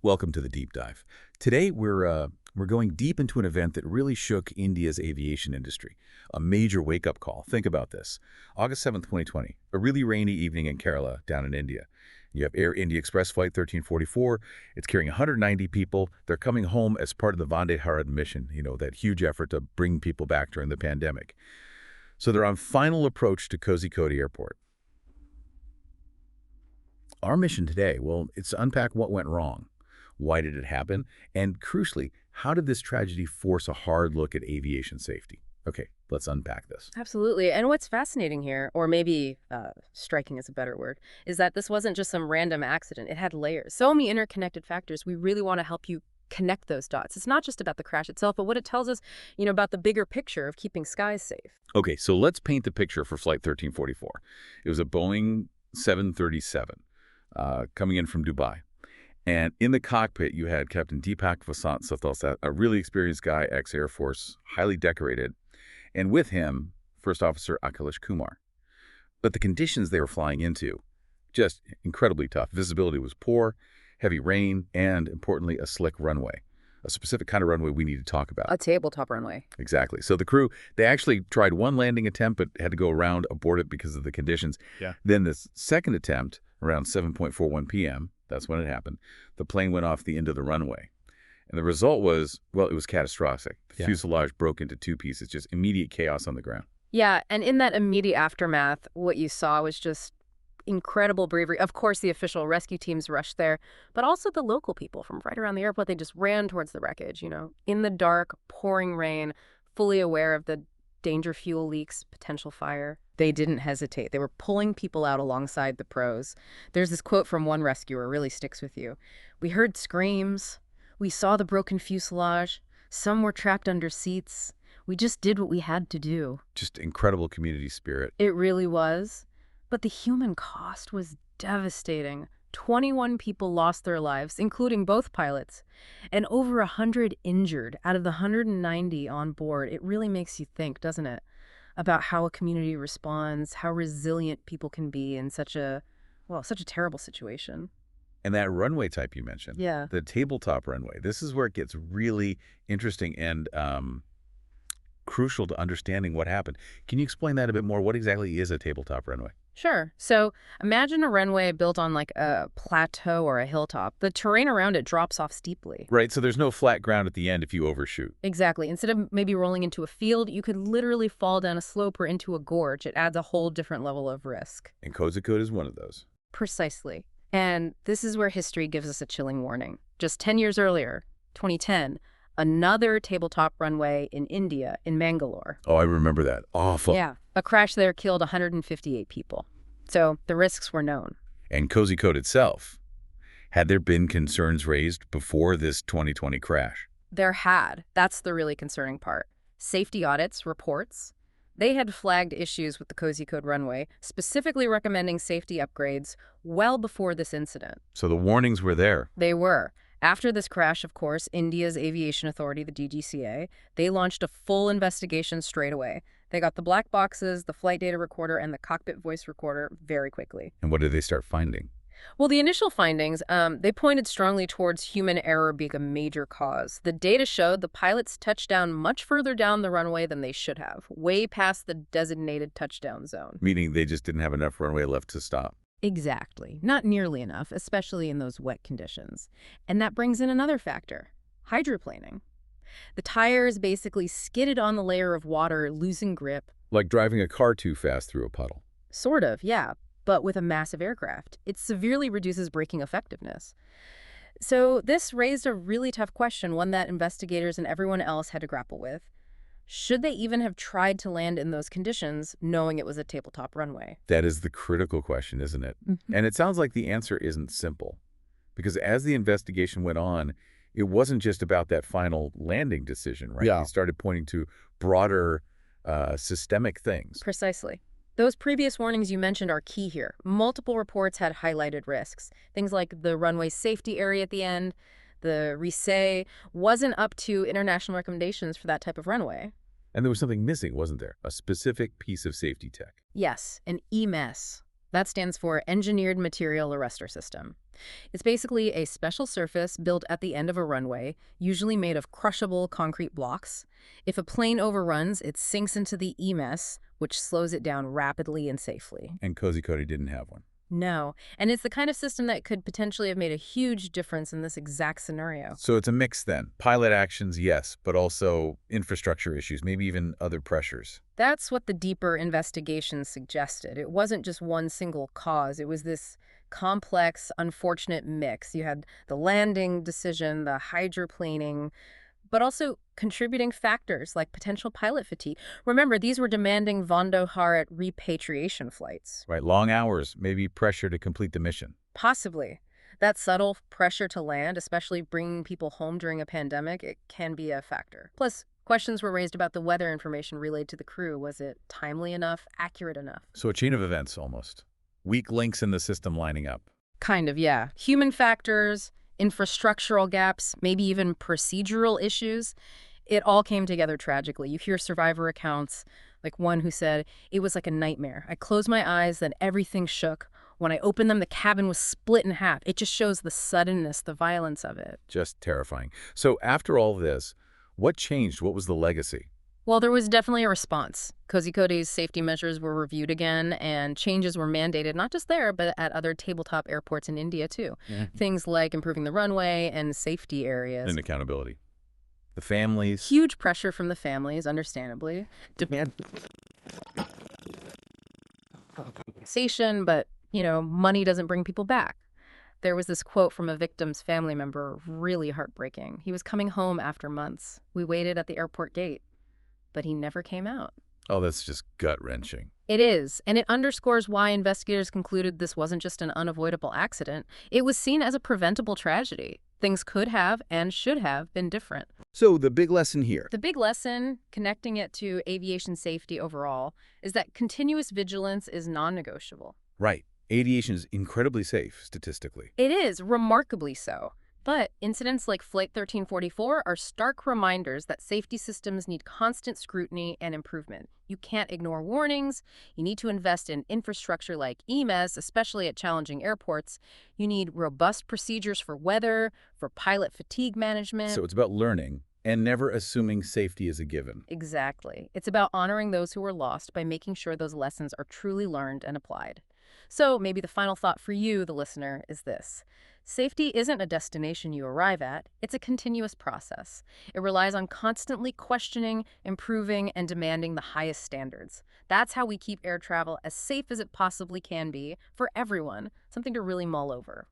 Welcome to the deep dive. Today we're going deep into an event that really shook India's aviation industry. A major wake-up call. Think about this. August 7th, 2020, a really rainy evening in Kerala, down in India. You have Air India Express Flight 1344. It's carrying 190 people. They're coming home as part of the Vande Bharat mission, that huge effort to bring people back during the pandemic. So they're on final approach to Kozhikode Airport. Our mission today, well, it's to unpack what went wrong. Why did it happen? And crucially, how did this tragedy force a hard look at aviation safety? Okay, let's unpack this. Absolutely. And what's fascinating here, or maybe striking is a better word, is that this wasn't just some random accident. It had layers. So many interconnected factors. We really want to help you connect those dots. It's not just about the crash itself, but what it tells us, about the bigger picture of keeping skies safe. Okay, so let's paint the picture for Flight 1344. It was a Boeing 737 coming in from Dubai. And in the cockpit, you had Captain Deepak Vasant Sathal, a really experienced guy, ex-Air Force, highly decorated. And with him, First Officer Akhilesh Kumar. But the conditions they were flying into, just incredibly tough. Visibility was poor, heavy rain, and importantly, a slick runway. A specific kind of runway we need to talk about. A tabletop runway. Exactly. So the crew, they actually tried one landing attempt, but had to go around, abort it because of the conditions. Yeah. Then this second attempt, around 7:41 p.m., that's when it happened, the plane went off the end of the runway. And the result was, well, it was catastrophic. The fuselage broke into two pieces, just immediate chaos on the ground. Yeah, and in that immediate aftermath, what you saw was just incredible bravery. Of course, the official rescue teams rushed there, but also the local people from right around the airport. They just ran towards the wreckage, in the dark, pouring rain, fully aware of the danger fuel leaks, potential fire. They didn't hesitate. They were pulling people out alongside the pros. There's this quote from one rescuer, really sticks with you. "We heard screams. We saw the broken fuselage. Some were trapped under seats. We just did what we had to do." Just incredible community spirit. It really was. But the human cost was devastating. 21 people lost their lives, including both pilots, and over 100 injured out of the 190 on board. It really makes you think, doesn't it, about how a community responds, how resilient people can be in such a terrible situation. And that runway type you mentioned, Yeah. the tabletop runway, this is where it gets really interesting and crucial to understanding what happened. Can you explain that a bit more? What exactly is a tabletop runway? Sure. So imagine a runway built on like a plateau or a hilltop. The terrain around it drops off steeply. Right, so there's no flat ground at the end if you overshoot. Exactly. Instead of maybe rolling into a field, you could literally fall down a slope or into a gorge. It adds a whole different level of risk. And Kozhikode is one of those. Precisely. And this is where history gives us a chilling warning. Just 10 years earlier, 2010, another tabletop runway in India, in Mangalore. Oh, I remember that. Awful. Yeah. A crash there killed 158 people. So the risks were known. And Kozhikode itself, had there been concerns raised before this 2020 crash? There had. That's the really concerning part. Safety audits, reports, they had flagged issues with the Kozhikode runway, specifically recommending safety upgrades well before this incident. So the warnings were there. They were. After this crash, of course, India's Aviation Authority, the DGCA, they launched a full investigation straight away. They got the black boxes, the flight data recorder, and the cockpit voice recorder very quickly. And what did they start finding? Well, the initial findings, they pointed strongly towards human error being a major cause. The data showed the pilots touched down much further down the runway than they should have, way past the designated touchdown zone. Meaning they just didn't have enough runway left to stop. Exactly. Not nearly enough, especially in those wet conditions. And that brings in another factor, hydroplaning. The tires basically skidded on the layer of water, losing grip. Like driving a car too fast through a puddle. Sort of, yeah. But with a massive aircraft, it severely reduces braking effectiveness. So this raised a really tough question, one that investigators and everyone else had to grapple with. Should they even have tried to land in those conditions, knowing it was a tabletop runway? That is the critical question, isn't it? Mm-hmm. And it sounds like the answer isn't simple. Because as the investigation went on, it wasn't just about that final landing decision, right? Yeah. You started pointing to broader systemic things. Precisely. Those previous warnings you mentioned are key here. Multiple reports had highlighted risks. Things like the runway safety area at the end, the RISE wasn't up to international recommendations for that type of runway. And there was something missing, wasn't there? A specific piece of safety tech. Yes, an EMS. That stands for Engineered Material Arrestor System. It's basically a special surface built at the end of a runway, usually made of crushable concrete blocks. If a plane overruns, it sinks into the EMS, which slows it down rapidly and safely. And Kozhikode didn't have one. No. And it's the kind of system that could potentially have made a huge difference in this exact scenario. So it's a mix then. Pilot actions, yes, but also infrastructure issues, maybe even other pressures. That's what the deeper investigation suggested. It wasn't just one single cause. It was this complex, unfortunate mix. You had the landing decision, the hydroplaning, but also contributing factors like potential pilot fatigue. Remember, these were demanding Vande Harat repatriation flights. Right, long hours, maybe pressure to complete the mission. Possibly. That subtle pressure to land, especially bringing people home during a pandemic, it can be a factor. Plus, questions were raised about the weather information relayed to the crew. Was it timely enough, accurate enough? So a chain of events, almost. Weak links in the system lining up. Kind of, yeah. Human factors, infrastructural gaps, maybe even procedural issues. It all came together tragically. You hear survivor accounts, like one who said, "It was like a nightmare. I closed my eyes, then everything shook. When I opened them, the cabin was split in half." It just shows the suddenness, the violence of it. Just terrifying. So after all this, what changed? What was the legacy? Well, there was definitely a response. Kozhikode's safety measures were reviewed again, and changes were mandated not just there, but at other tabletop airports in India, too. Yeah. Things like improving the runway and safety areas. And accountability. The families. Huge pressure from the families, understandably. Demand compensation, but, money doesn't bring people back. There was this quote from a victim's family member, really heartbreaking. He was coming home after months. We waited at the airport gate, but he never came out. Oh, that's just gut-wrenching. It is, and it underscores why investigators concluded this wasn't just an unavoidable accident. It was seen as a preventable tragedy. Things could have and should have been different. So the big lesson here. The big lesson, connecting it to aviation safety overall, is that continuous vigilance is non-negotiable. Right. Aviation is incredibly safe, statistically. It is, remarkably so. But incidents like Flight 1344 are stark reminders that safety systems need constant scrutiny and improvement. You can't ignore warnings. You need to invest in infrastructure like EMS, especially at challenging airports. You need robust procedures for weather, for pilot fatigue management. So it's about learning and never assuming safety is a given. Exactly. It's about honoring those who were lost by making sure those lessons are truly learned and applied. So maybe the final thought for you, the listener, is this. Safety isn't a destination you arrive at. It's a continuous process. It relies on constantly questioning, improving, and demanding the highest standards. That's how we keep air travel as safe as it possibly can be for everyone. Something to really mull over.